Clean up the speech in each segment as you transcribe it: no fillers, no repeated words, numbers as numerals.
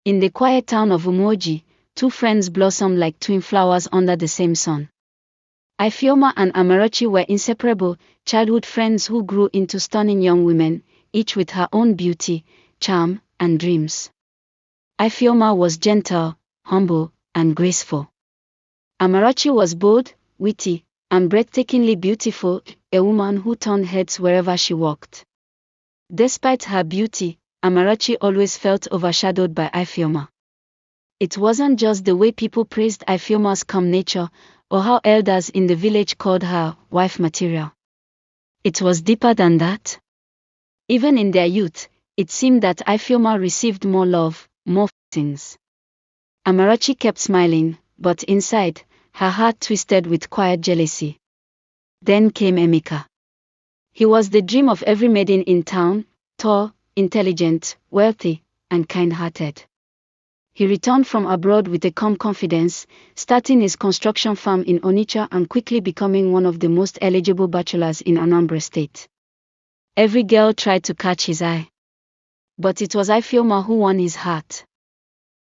In the quiet town of Umoji, two friends blossomed like twin flowers under the same sun. Ifeoma and Amarachi were inseparable, childhood friends who grew into stunning young women, each with her own beauty, charm, and dreams. Ifeoma was gentle, humble, and graceful. Amarachi was bold, witty, and breathtakingly beautiful, a woman who turned heads wherever she walked. Despite her beauty, Amarachi always felt overshadowed by Ifeoma. It wasn't just the way people praised Ifeoma's calm nature, or how elders in the village called her wife material. It was deeper than that. Even in their youth, it seemed that Ifeoma received more love, more things. Amarachi kept smiling, but inside, her heart twisted with quiet jealousy. Then came Emeka. He was the dream of every maiden in town, tall, intelligent, wealthy, and kind-hearted. He returned from abroad with a calm confidence, starting his construction firm in Onitsha and quickly becoming one of the most eligible bachelors in Anambra State. Every girl tried to catch his eye. But it was Ifeoma who won his heart.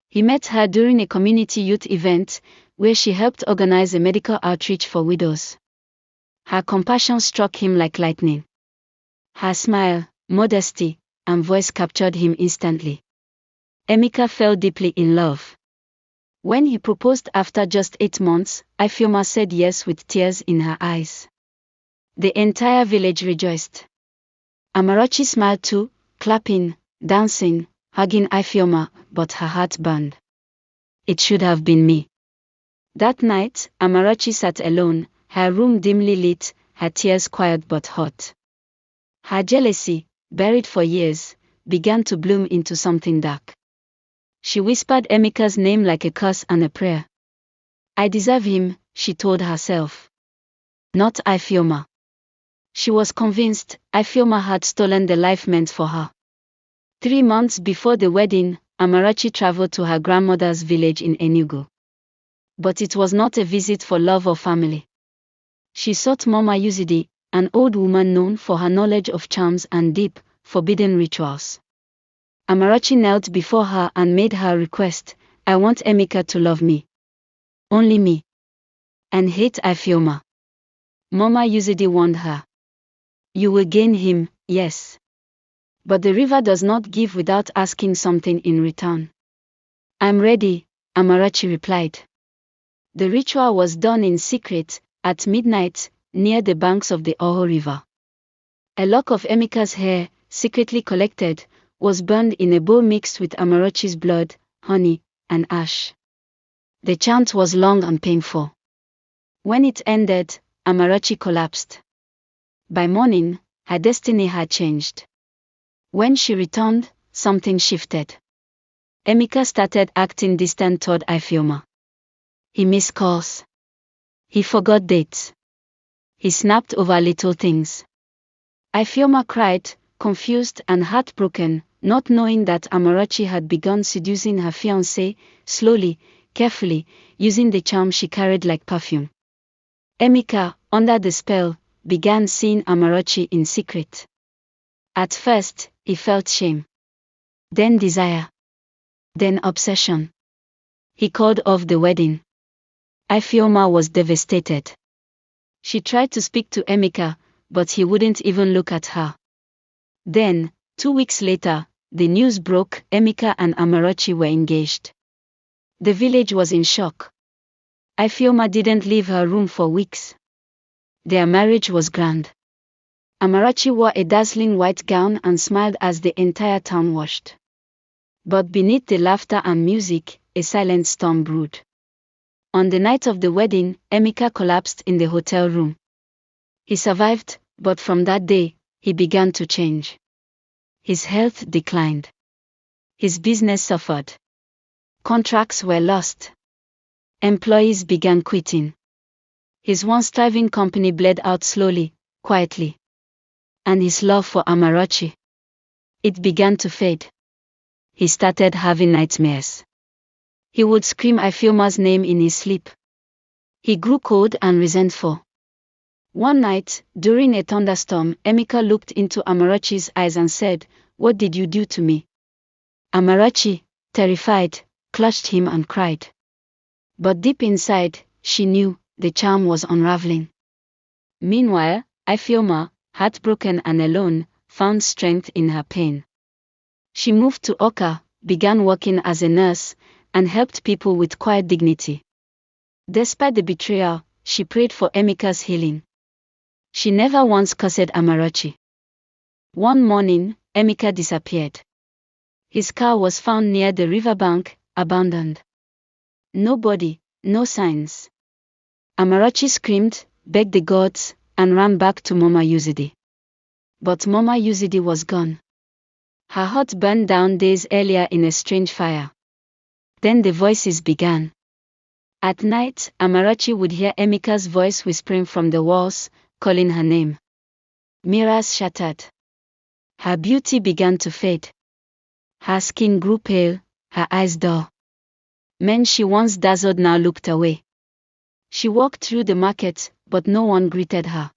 He met her during a community youth event, where she helped organize a medical outreach for widows. Her compassion struck him like lightning. Her smile, modesty, and voice captured him instantly. Emeka fell deeply in love. When he proposed after just 8 months, Ifeoma said yes with tears in her eyes. The entire village rejoiced. Amarachi smiled too, clapping, dancing, hugging Ifeoma, but her heart burned. It should have been me. That night, Amarachi sat alone, her room dimly lit, her tears quiet but hot. Her jealousy, buried for years, began to bloom into something dark. She whispered Emeka's name like a curse and a prayer. I deserve him, she told herself. Not Ifeoma. She was convinced Ifeoma had stolen the life meant for her. 3 months before the wedding, Amarachi traveled to her grandmother's village in Enugu. But it was not a visit for love or family. She sought Mama Uzidi, an old woman known for her knowledge of charms and deep, forbidden rituals. Amarachi knelt before her and made her request, I want Emeka to love me. Only me. And hate Ifeoma. Mama Uzidi warned her. You will gain him, yes. But the river does not give without asking something in return. I'm ready, Amarachi replied. The ritual was done in secret, at midnight, near the banks of the Oho River. A lock of Emeka's hair, secretly collected, was burned in a bowl mixed with Amarachi's blood, honey, and ash. The chant was long and painful. When it ended, Amarachi collapsed. By morning, her destiny had changed. When she returned, something shifted. Emeka started acting distant toward Ifeoma. He missed calls. He forgot dates. He snapped over little things. Ifeoma cried, confused and heartbroken, not knowing that Amarachi had begun seducing her fiancé, slowly, carefully, using the charm she carried like perfume. Emeka, under the spell, began seeing Amarachi in secret. At first, he felt shame. Then desire. Then obsession. He called off the wedding. Ifeoma was devastated. She tried to speak to Emeka, but he wouldn't even look at her. Then, 2 weeks later, the news broke, Emeka and Amarachi were engaged. The village was in shock. Ifeoma didn't leave her room for weeks. Their marriage was grand. Amarachi wore a dazzling white gown and smiled as the entire town watched. But beneath the laughter and music, a silent storm brewed. On the night of the wedding, Emeka collapsed in the hotel room. He survived, but from that day, he began to change. His health declined. His business suffered. Contracts were lost. Employees began quitting. His once thriving company bled out slowly, quietly. And his love for Amarachi, it began to fade. He started having nightmares. He would scream Ifeoma's name in his sleep. He grew cold and resentful. One night, during a thunderstorm, Emeka looked into Amarachi's eyes and said, "What did you do to me?" "Amarachi," terrified, clutched him and cried. But deep inside, she knew the charm was unraveling. Meanwhile, Ifeoma, heartbroken and alone, found strength in her pain. She moved to Oka, began working as a nurse, and helped people with quiet dignity. Despite the betrayal, she prayed for Emeka's healing. She never once cursed Amarachi. One morning, Emeka disappeared. His car was found near the riverbank, abandoned. Nobody, no signs. Amarachi screamed, begged the gods, and ran back to Mama Yuzidi. But Mama Yuzidi was gone. Her hut burned down days earlier in a strange fire. Then the voices began. At night, Amarachi would hear Emeka's voice whispering from the walls, calling her name. Mirrors shattered. Her beauty began to fade. Her skin grew pale, her eyes dull. Men she once dazzled now looked away. She walked through the market, but no one greeted her.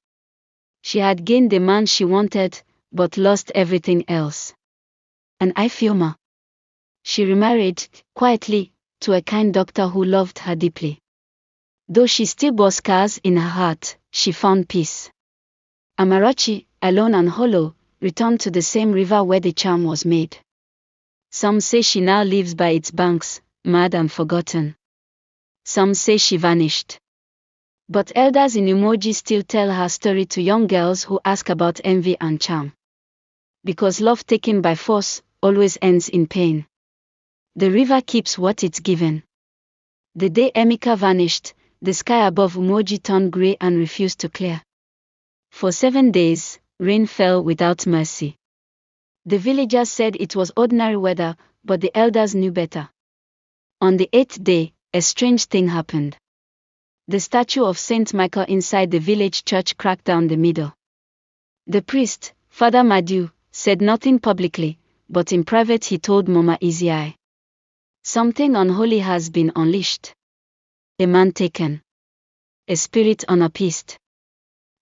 She had gained the man she wanted, but lost everything else. And Ifeoma. She remarried, quietly, to a kind doctor who loved her deeply. Though she still bore scars in her heart, she found peace. Amarachi, alone and hollow, returned to the same river where the charm was made. Some say she now lives by its banks, mad and forgotten. Some say she vanished. But elders in Umoji still tell her story to young girls who ask about envy and charm. Because love taken by force always ends in pain. The river keeps what it's given. The day Emeka vanished, the sky above Umoji turned grey and refused to clear. For 7 days, rain fell without mercy. The villagers said it was ordinary weather, but the elders knew better. On the 8th day, a strange thing happened. The statue of Saint Michael inside the village church cracked down the middle. The priest, Father Madu, said nothing publicly, but in private he told Mama Izii. Something unholy has been unleashed. A man taken. A spirit unappeased.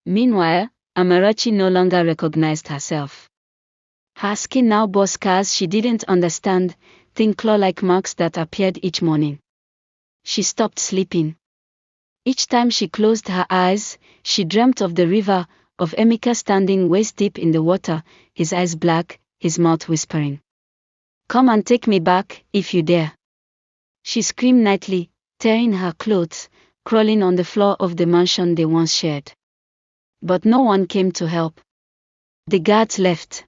Meanwhile, Amarachi no longer recognized herself. Her skin now bore scars she didn't understand, thin claw-like marks that appeared each morning. She stopped sleeping. Each time she closed her eyes, she dreamt of the river, of Emeka standing waist-deep in the water, his eyes black, his mouth whispering. Come and take me back, if you dare. She screamed nightly, tearing her clothes, crawling on the floor of the mansion they once shared. But no one came to help. The guards left.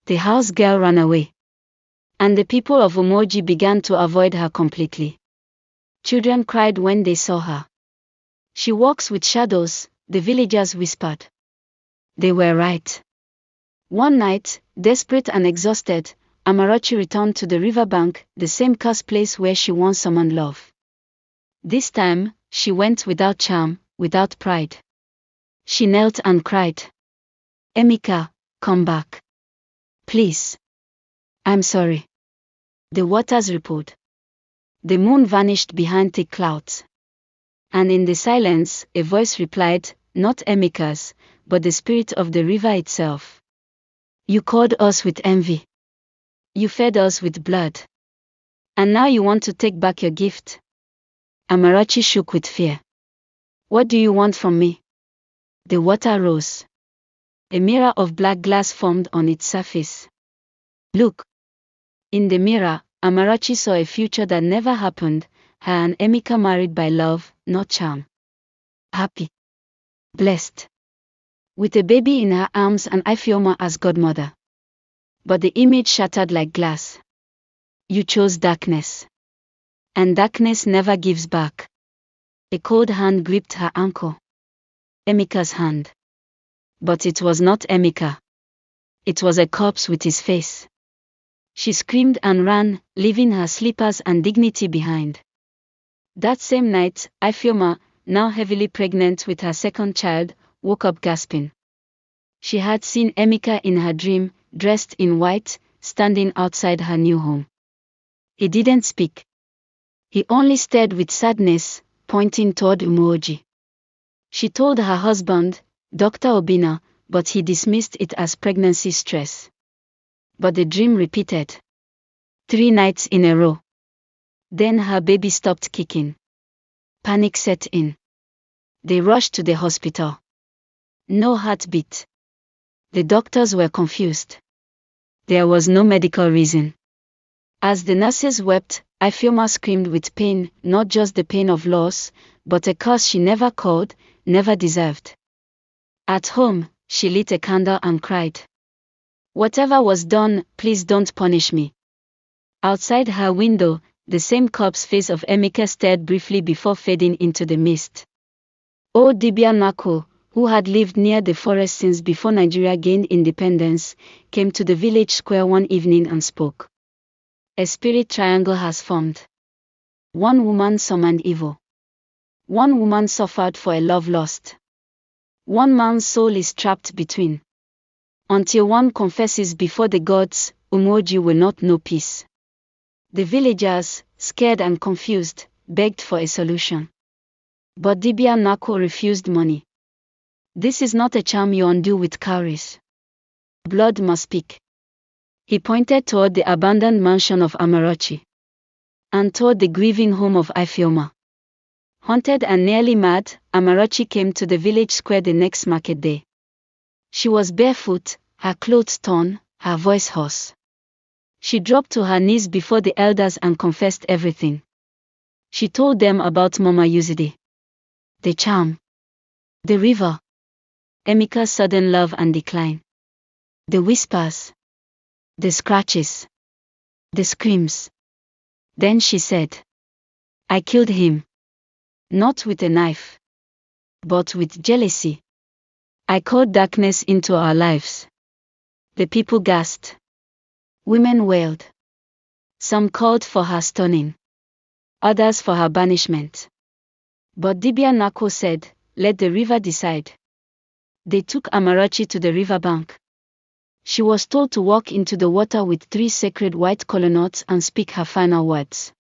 The house girl ran away. And the people of Umoji began to avoid her completely. Children cried when they saw her. She walks with shadows, the villagers whispered. They were right. One night, desperate and exhausted, Amarachi returned to the riverbank, the same cursed place where she once summoned love. This time, she went without charm, without pride. She knelt and cried. Emeka, come back. Please. I'm sorry. The waters rippled. The moon vanished behind thick clouds. And in the silence, a voice replied, not Emeka's, but the spirit of the river itself. You called us with envy. You fed us with blood. And now you want to take back your gift? Amarachi shook with fear. What do you want from me? The water rose. A mirror of black glass formed on its surface. Look. In the mirror, Amarachi saw a future that never happened, her and Emeka married by love, not charm. Happy. Blessed. With a baby in her arms and Ifeoma as godmother. But the image shattered like glass. You chose darkness. And darkness never gives back. A cold hand gripped her ankle. Emeka's hand. But it was not Emeka. It was a corpse with his face. She screamed and ran, leaving her slippers and dignity behind. That same night, Ifeoma, now heavily pregnant with her second child, woke up gasping. She had seen Emeka in her dream, dressed in white, standing outside her new home. He didn't speak. He only stared with sadness, pointing toward Umoji. She told her husband, Dr. Obina, but he dismissed it as pregnancy stress. But the dream repeated. 3 nights in a row. Then her baby stopped kicking. Panic set in. They rushed to the hospital. No heartbeat. The doctors were confused. There was no medical reason. As the nurses wept, Ifeoma screamed with pain, not just the pain of loss, but a curse she never called, never deserved. At home, she lit a candle and cried. Whatever was done, please don't punish me. Outside her window, the same corpse face of Emeka stared briefly before fading into the mist. Old Dibia Nako, who had lived near the forest since before Nigeria gained independence, came to the village square one evening and spoke. A spirit triangle has formed. One woman summoned evil. One woman suffered for a love lost. One man's soul is trapped between. Until one confesses before the gods, Umoji will not know peace. The villagers, scared and confused, begged for a solution. But Dibia Nako refused money. This is not a charm you undo with cowries. Blood must speak. He pointed toward the abandoned mansion of Amarachi. And toward the grieving home of Ifeoma. Haunted and nearly mad, Amarachi came to the village square the next market day. She was barefoot, her clothes torn, her voice hoarse. She dropped to her knees before the elders and confessed everything. She told them about Mama Yuzide. The charm. The river. Emeka's sudden love and decline. The whispers. The scratches. The screams. Then she said, I killed him. Not with a knife. But with jealousy. I called darkness into our lives. The people gasped. Women wailed. Some called for her stoning. Others for her banishment. But Dibia Nako said, let the river decide. They took Amarachi to the riverbank. She was told to walk into the water with 3 sacred white colonels and speak her final words.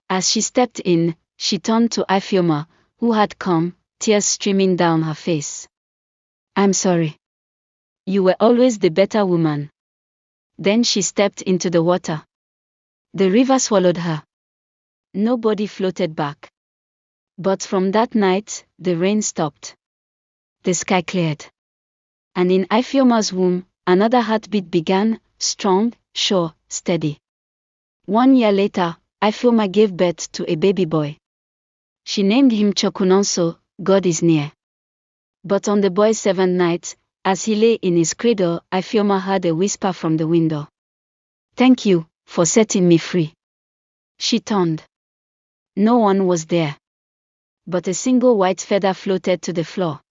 As she stepped in, she turned to Ifeoma, who had come, tears streaming down her face. I'm sorry. You were always the better woman. Then she stepped into the water. The river swallowed her. Nobody floated back. But from that night, the rain stopped. The sky cleared. And in Ifeoma's womb, another heartbeat began, strong, sure, steady. 1 year later, Ifeoma gave birth to a baby boy. She named him Chokunonso, God is near. But on the boy's 7th night, as he lay in his cradle, Ifeoma heard a whisper from the window. Thank you, for setting me free. She turned. No one was there. But a single white feather floated to the floor.